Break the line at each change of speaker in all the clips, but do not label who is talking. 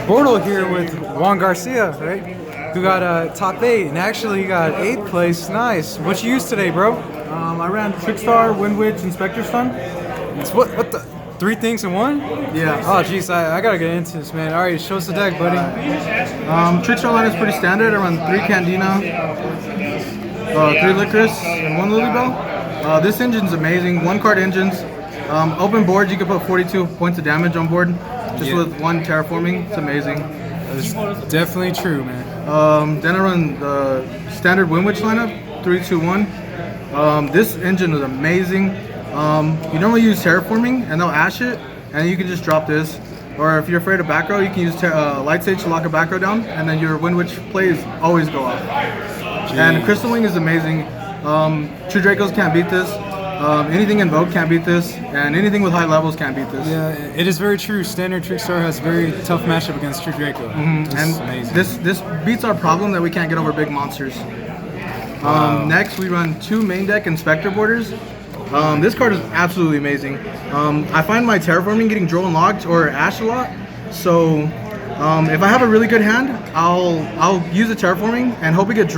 BORTLE here with Juan Garcia, right? Who got top 8, and actually he got 8th place. Nice. What you used today, bro?
I ran Trickstar, Windwitch, and Spectre Stun.
It's what the 3 things in one?
Yeah.
Oh jeez, I gotta get into this, man. All right, show us the deck, buddy.
Trickstar line is pretty standard. I run 3 Candina, 3 Licorice, and 1 Lilybell. This engine's amazing. 1 card engines. Open board, you can put 42 points of damage on board just with 1 terraforming. It's amazing.
That's definitely true, man.
Then I run the standard Windwitch lineup, 3-2-1. This engine is amazing. You normally use terraforming and they'll ash it, and you can just drop this. Or if you're afraid of back row, you can use Light Sage to lock a back row down, and then your Windwitch plays always go off.
Jeez.
And Crystal Wing is amazing. True Dracos can't beat this. Anything Invoke can't beat this, and anything with high levels can't beat this.
Yeah, it is very true. Standard Trickstar has very tough matchup against True Draco.
And
amazing.
this beats our problem that we can't get over big monsters. Next, we run 2 main deck Inspector borders. This card is absolutely amazing. I find my terraforming getting Droll and locked or Ash a lot, so if I have a really good hand, I'll use the terraforming and hope it gets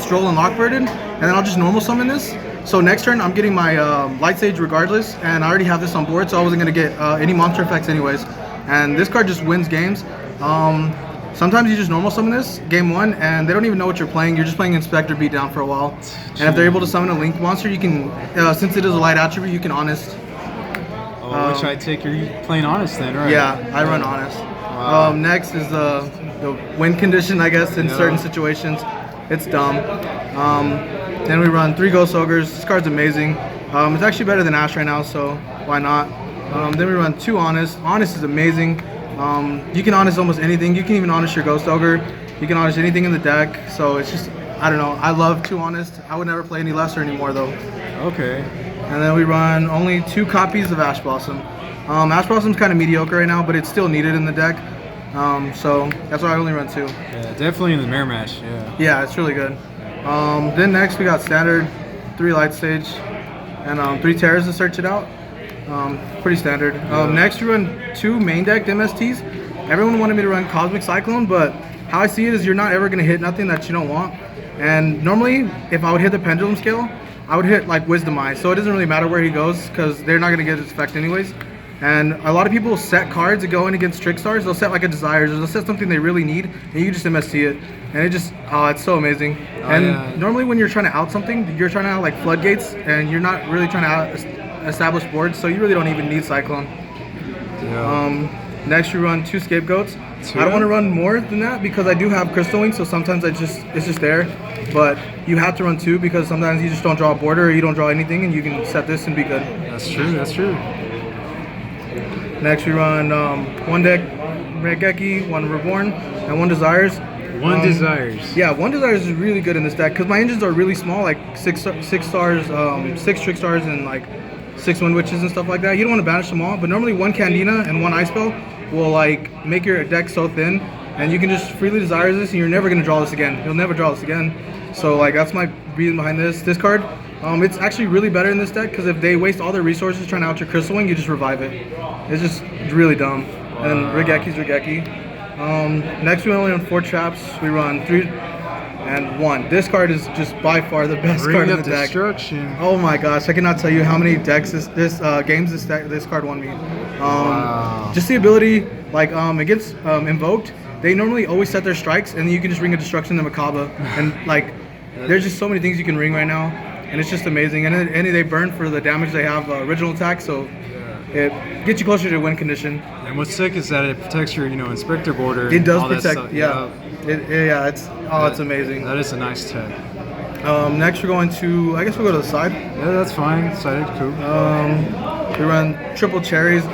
Droll and lock birded, and then I'll just normal summon this. So next turn, I'm getting my Light Sage regardless, and I already have this on board, so I wasn't going to get any monster effects anyways. And this card just wins games. Sometimes you just normal summon this, game 1, and they don't even know what you're playing. You're just playing Inspector beatdown for a while. And if they're able to summon a Link monster, you can, since it is a light attribute, you can Honest.
Which I take you're playing Honest then, right?
Yeah, I run Honest.
Wow.
Next is the win condition, I guess, in certain situations. It's dumb. Then we run 3 Ghost Ogres. This card's amazing. It's actually better than Ash right now, so why not? Then we run 2 Honest. Honest is amazing. You can Honest almost anything. You can even Honest your Ghost Ogre. You can Honest anything in the deck. So it's just, I don't know. I love 2 Honest. I would never play any lesser anymore though.
Okay.
And then we run only 2 copies of Ash Blossom. Ash Blossom's kind of mediocre right now, but it's still needed in the deck. So that's why I only run 2.
Yeah, definitely in the mirror match. Yeah.
Yeah, it's really good. Then next we got standard 3 Light Stage and 3 Terrors to search it out. Pretty standard. Next we run 2 main deck MSTs. Everyone wanted me to run Cosmic Cyclone, but how I see it is you're not ever going to hit nothing that you don't want. And normally, if I would hit the Pendulum Scale, I would hit like Wisdom Eye. So it doesn't really matter where he goes because they're not going to get his effect anyways. And a lot of people set cards that go in against Trickstars. They'll set like a Desires, or they'll set something they really need, and you can just MST it. And it just, it's so amazing. Normally when you're trying to out something, you're trying to out like Floodgates, and you're not really trying to out establish boards, so you really don't even need Cyclone.
Yeah.
Next you run 2 Scapegoats. I don't want to run more than that because I do have Crystal Wing, so sometimes it's just there. But you have to run 2 because sometimes you just don't draw a border or you don't draw anything, and you can set this and be good.
That's true, that's true.
Next we run 1 deck Regeki, 1 Reborn, and 1 Desires.
1 Desires.
Yeah, 1 Desires is really good in this deck because my engines are really small, like 6 stars, 6 Trickstars, and like 6 Windwitches and stuff like that. You don't want to banish them all, but normally 1 Candina and 1 Ice Spell will like make your deck so thin, and you can just freely Desire this, and you're never gonna draw this again. You'll never draw this again. So like that's my reason behind this. This card, it's actually really better in this deck because if they waste all their resources trying to out your Crystal Wing, you just revive it. It's just really dumb. And Regeki's Regeki. Next we only run 4 traps. We run 3 and 1. This card is just by far the best card in the deck.
Destruction.
Oh my gosh, I cannot tell you how many decks games this card won me. Just the ability, like against Invoked, they normally always set their strikes, and you can just ring a Destruction to Macabre, and like there's just so many things you can ring right now, and it's just amazing. And they burn for the damage they have original attack, so it gets you closer to win condition.
And what's sick is that it protects your, Inspector border.
It does protect, it's amazing.
That is a nice tech.
Next we're going to, I guess we'll go to the side.
Yeah, that's fine. Sided, cool.
We run Triple Cherries.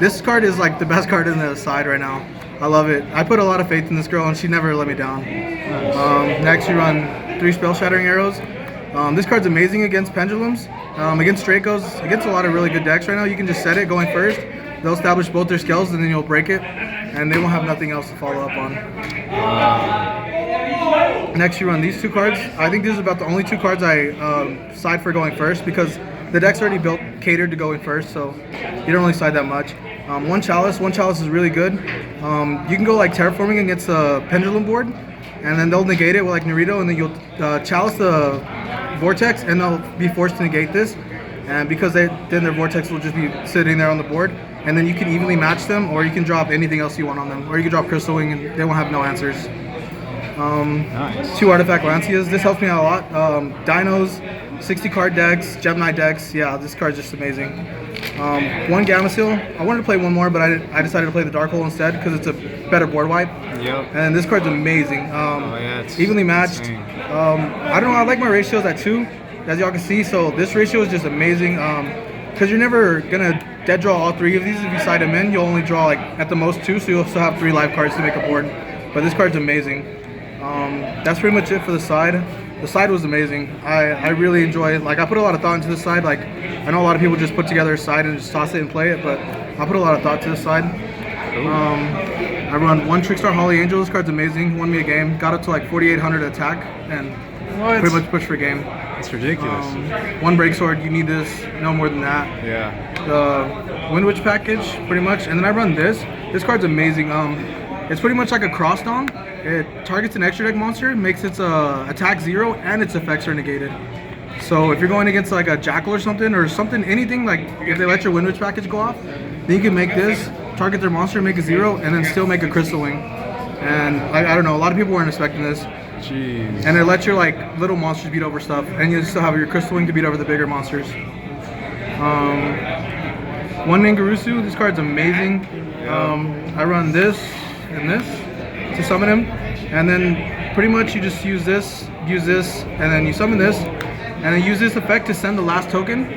This card is like the best card in the side right now. I love it. I put a lot of faith in this girl, and she never let me down. Nice. Next we run 3 Spell Shattering Arrows. This card's amazing against Pendulums, against Dracos, against a lot of really good decks right now. You can just set it going first. They'll establish both their scales, and then you'll break it, and they won't have nothing else to follow up on. Next you run these 2 cards. I think these are about the only 2 cards I side for going first because the deck's already built catered to going first, so you don't really side that much. One chalice. One chalice is really good. You can go like terraforming against a pendulum board, and then they'll negate it with like Naruto, and then you'll chalice the vortex, and they'll be forced to negate this. And because then their vortex will just be sitting there on the board, and then you can evenly match them, or you can drop anything else you want on them, or you can drop Crystal Wing, and they won't have no answers.
Nice.
2 artifact Lancias. This helps me out a lot. Dinos, 60 card decks, Gemini decks. Yeah, this card's just amazing. 1 Gamma Seal. I wanted to play one more, but I decided to play the Dark Hole instead because it's a better board wipe.
Yep.
And this card's amazing.
It's
Evenly matched.
insane.
I don't know. I like my ratios at 2, as y'all can see. So this ratio is just amazing. Because you're never gonna dead draw all 3 of these. If you side them in, you'll only draw like at the most 2, so you'll still have 3 live cards to make a board. But this card's amazing. That's pretty much it for the side. The side was amazing. I really enjoy it. Like, I put a lot of thought into the side. Like, I know a lot of people just put together a side and just toss it and play it, but I put a lot of thought to the side. I run 1 Trickstar Holly Angel. This card's amazing. Won me a game. Got up to like 4,800 attack and pretty much pushed for game.
It's ridiculous.
1 Break Sword. You need this. No more than that.
Yeah.
The Windwitch package, pretty much. And then I run this. This card's amazing. It's pretty much like a cross dom. It targets an extra deck monster, makes its attack 0, and its effects are negated. So if you're going against like a Jackal or something, anything like if they let your Windwitch package go off, then you can make this, target their monster, make a 0, and then still make a Crystal Wing. And I don't know, a lot of people weren't expecting this.
Jeez.
And it lets your like little monsters beat over stuff, and you still have your Crystal Wing to beat over the bigger monsters. 1 Ningarusu. This card's amazing. I run this and this to summon him, and then pretty much you just use this, and then you summon this, and then use this effect to send the last token,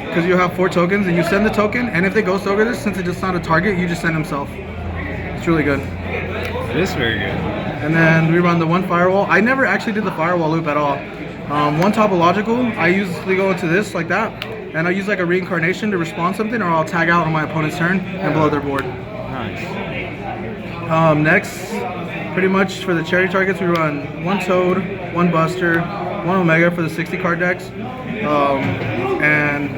because you have 4 tokens, and you send the token, and if they ghost over this, since it's not a target, you just send himself. It's really good.
It is very good.
And then we run the 1 Firewall. I never actually did the Firewall loop at all. 1 Topological. I usually go into this like that, and I use like a Reincarnation to respond something, or I'll tag out on my opponent's turn and blow their board.
Nice.
Next, pretty much for the cherry targets, we run 1 Toad, 1 Buster, 1 Omega for the 60 card decks, and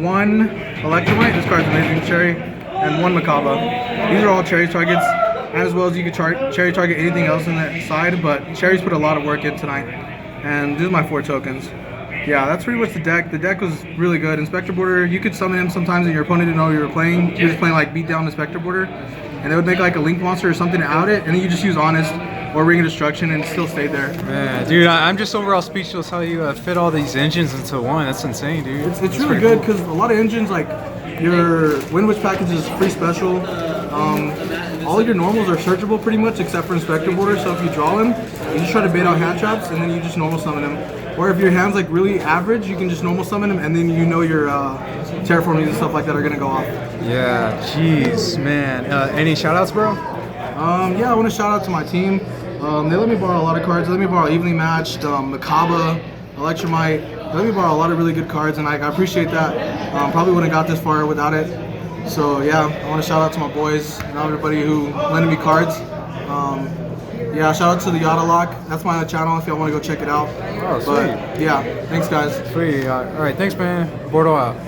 1 Electromite. This card's amazing, cherry, and 1 Makaba. These are all cherry targets, and as well as you can cherry target anything else in that side, but cherry's put a lot of work in tonight. And these are my 4 tokens. Yeah, that's pretty much the deck. The deck was really good. Inspector Border, you could summon him sometimes and your opponent didn't know you were playing. You were just playing like beat down Inspector Border, and they would make like a Link monster or something out it, and then you just use Honest or Ring of Destruction and it still stayed there.
Man, dude, I'm just overall speechless how you fit all these engines into one. That's insane, dude.
It's really good because a lot of engines, like your Windwitch package is free special. All of your normals are searchable pretty much except for Inspector Border, so if you draw him, you just try to bait out hand traps and then you just normal summon him. Or if your hand's like really average, you can just normal summon him and then you know your terraformings and stuff like that are gonna go off.
Yeah, jeez, man. Any shout outs, bro?
Yeah, I want to shout out to my team. They let me borrow a lot of cards. They let me borrow Evenly Matched, Makaba, Electromite. They let me borrow a lot of really good cards, and I appreciate that. Probably wouldn't have got this far without it. So yeah, I want to shout out to my boys and everybody who lended me cards. Yeah, shout out to the Yada Lock. That's my channel if y'all want to go check it out.
Oh, sweet.
But yeah, thanks guys.
Sweet. All right, thanks, man. BORTLE out.